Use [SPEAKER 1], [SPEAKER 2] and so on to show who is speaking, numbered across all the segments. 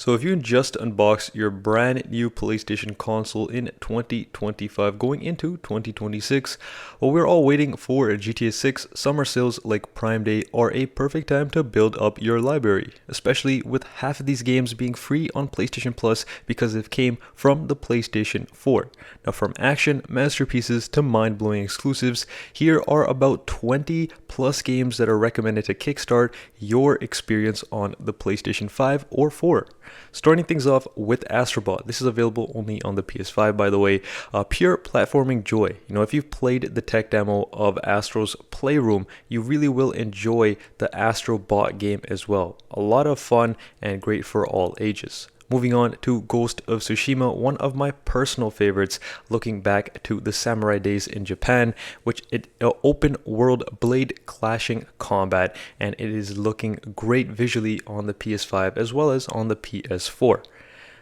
[SPEAKER 1] So if you just unboxed your brand new PlayStation console in 2025 going into 2026, well, we're all waiting for GTA 6. Summer sales like Prime Day are a perfect time to build up your library, especially with half of these games being free on PlayStation Plus because it came from the PlayStation 4. Now, from action masterpieces to mind-blowing exclusives, here are about 20 plus games that are recommended to kickstart your experience on the PlayStation 5 or 4. Starting things off with Astrobot. This is available only on the PS5, by the way. Pure platforming joy. If you've played the tech demo of Astro's Playroom, you really will enjoy the Astrobot game as well. A lot of fun and great for all ages. Moving on to Ghost of Tsushima, one of my personal favorites, looking back to the samurai days in Japan, which it open world blade clashing combat, and it is looking great visually on the PS5 as well as on the PS4.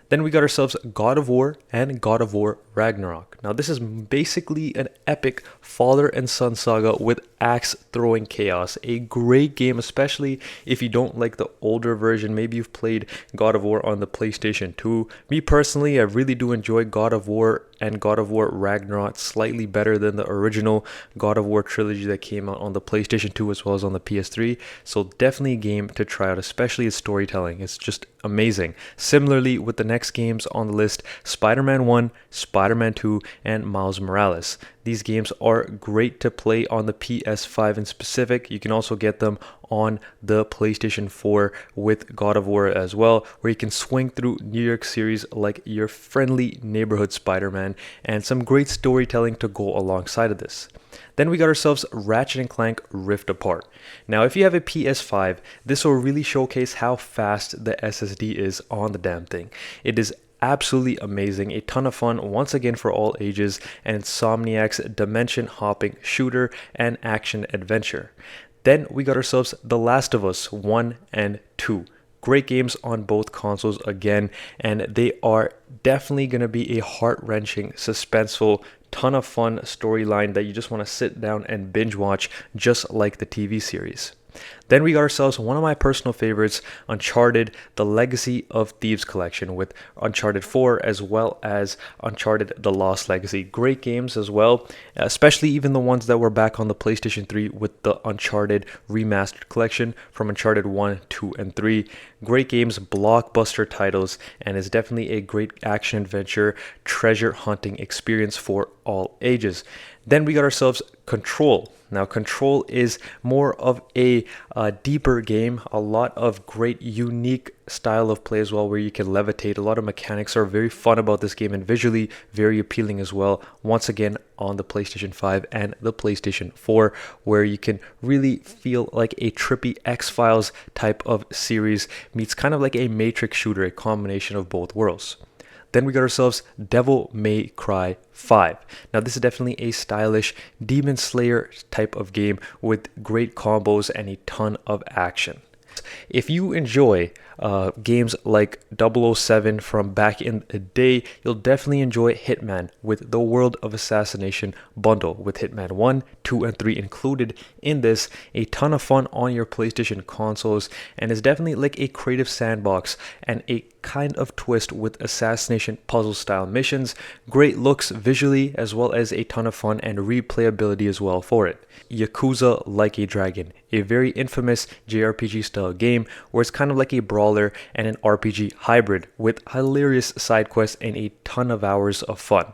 [SPEAKER 1] Then we got ourselves God of War and God of War Ragnarok. Now this is basically an epic father and son saga with axe throwing chaos. A great game, especially if you don't like the older version. Maybe you've played God of War on the PlayStation 2. Me personally, I really do enjoy God of War and God of War Ragnarok slightly better than the original God of War trilogy that came out on the PlayStation 2 as well as on the PS3. So definitely a game to try out, especially its storytelling. It's just amazing. Similarly, with the next games on the list, Spider-Man 1, Spider-Man 2, and Miles Morales. These games are great to play on the PS5 in specific. You can also get them on the PlayStation 4 with God of War as well, where you can swing through New York series like your friendly neighborhood Spider-Man, and some great storytelling to go alongside of this. Then we got ourselves Ratchet & Clank Rift Apart. Now, if you have a PS5, this will really showcase how fast the SSD is on the damn thing. It is absolutely amazing, a ton of fun once again for all ages, and Insomniac's dimension hopping shooter and action adventure. Then we got ourselves The Last of Us 1 and 2. Great games on both consoles again, and they are definitely going to be a heart-wrenching, suspenseful, ton of fun storyline that you just want to sit down and binge watch, just like the TV series. Then we got ourselves one of my personal favorites, Uncharted, the Legacy of Thieves collection with Uncharted 4 as well as Uncharted The Lost Legacy. Great games as well, especially even the ones that were back on the PlayStation 3 with the Uncharted Remastered collection from Uncharted 1, 2, and 3. Great games, blockbuster titles, and is definitely a great action adventure, treasure hunting experience for all ages. Then we got ourselves Control. Now, Control is more of a deeper game, a lot of great unique style of play as well, where you can levitate. A lot of mechanics are very fun about this game and visually very appealing as well. Once again, on the PlayStation 5 and the PlayStation 4, where you can really feel like a trippy X-Files type of series meets kind of like a Matrix shooter, a combination of both worlds. Then we got ourselves Devil May Cry 5. Now this is definitely a stylish Demon Slayer type of game with great combos and a ton of action. If you enjoy games like 007 from back in the day, you'll definitely enjoy Hitman with the World of Assassination bundle with Hitman 1, 2, and 3 included in this. A ton of fun on your PlayStation consoles, and is definitely like a creative sandbox and a kind of twist with assassination puzzle style missions. Great looks visually as well as a ton of fun and replayability as well for it. Yakuza Like a Dragon, a very infamous JRPG style game where it's kind of like a brawler and an RPG hybrid with hilarious side quests and a ton of hours of fun.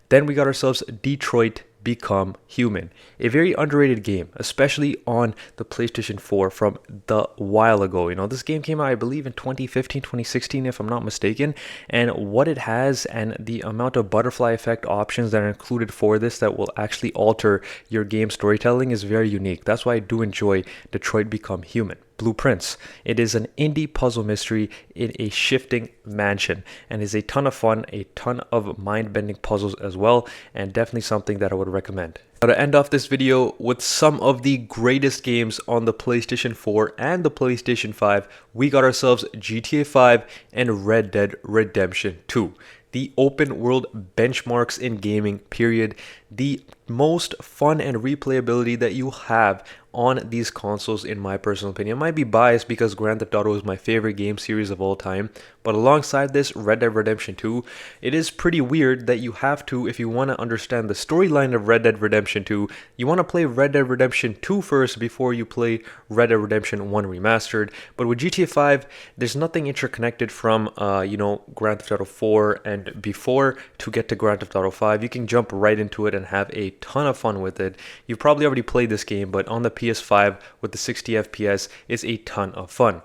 [SPEAKER 1] Then we got ourselves Detroit Become Human, a very underrated game, especially on the PlayStation 4 from the while ago. This game came out, I believe, in 2015, 2016, if I'm not mistaken, and what it has and the amount of butterfly effect options that are included for this that will actually alter your game storytelling is very unique. That's why I do enjoy Detroit Become Human. Blueprints. It is an indie puzzle mystery in a shifting mansion and is a ton of fun, a ton of mind-bending puzzles as well, and definitely something that I would recommend. Now, to end off this video with some of the greatest games on the PlayStation 4 and the PlayStation 5, we got ourselves GTA 5 and Red Dead Redemption 2. The open world benchmarks in gaming, period. The most fun and replayability that you have on these consoles in my personal opinion. I might be biased because Grand Theft Auto is my favorite game series of all time, but alongside this, Red Dead Redemption 2, it is pretty weird that you have to, if you want to understand the storyline of Red Dead Redemption 2, you want to play Red Dead Redemption 2 first before you play Red Dead Redemption 1 Remastered. But with GTA 5, there's nothing interconnected from, Grand Theft Auto 4 and before to get to Grand Theft Auto 5. You can jump right into it and have a ton of fun with it. You've probably already played this game, but on the PS5 with the 60 FPS, it's a ton of fun.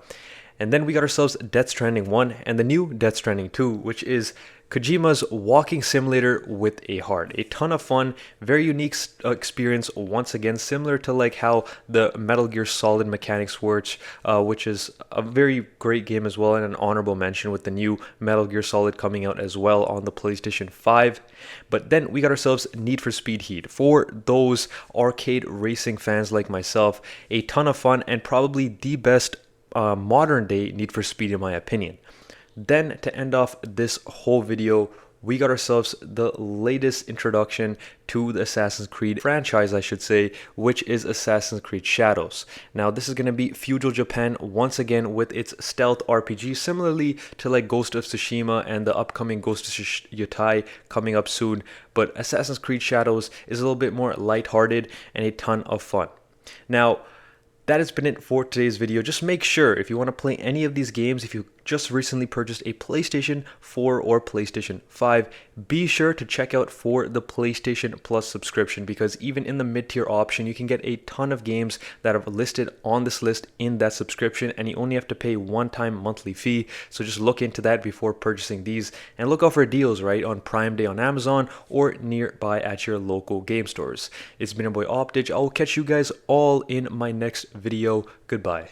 [SPEAKER 1] And then we got ourselves Death Stranding 1 and the new Death Stranding 2, which is Kojima's walking simulator with a heart. A ton of fun, very unique experience, once again, similar to like how the Metal Gear Solid mechanics works, which is a very great game as well, and an honorable mention with the new Metal Gear Solid coming out as well on the PlayStation 5. But then we got ourselves Need for Speed Heat. For those arcade racing fans like myself, a ton of fun and probably the best modern day Need for Speed in my opinion. Then to end off this whole video, we got ourselves the latest introduction to the Assassin's Creed franchise, I should say, which is Assassin's Creed Shadows. Now this is going to be feudal Japan once again with its stealth RPG, similarly to like Ghost of Tsushima and the upcoming Ghost of Yutai coming up soon. But Assassin's Creed Shadows is a little bit more lighthearted and a ton of fun. Now, that has been it for today's video. Just make sure if you want to play any of these games, if you just recently purchased a PlayStation 4 or PlayStation 5, be sure to check out for the PlayStation Plus subscription, because even in the mid-tier option, you can get a ton of games that are listed on this list in that subscription, and you only have to pay one-time monthly fee. So just look into that before purchasing these, and look out for deals, right, on Prime Day on Amazon or nearby at your local game stores. It's been your boy Optich. I will catch you guys all in my next video. Goodbye.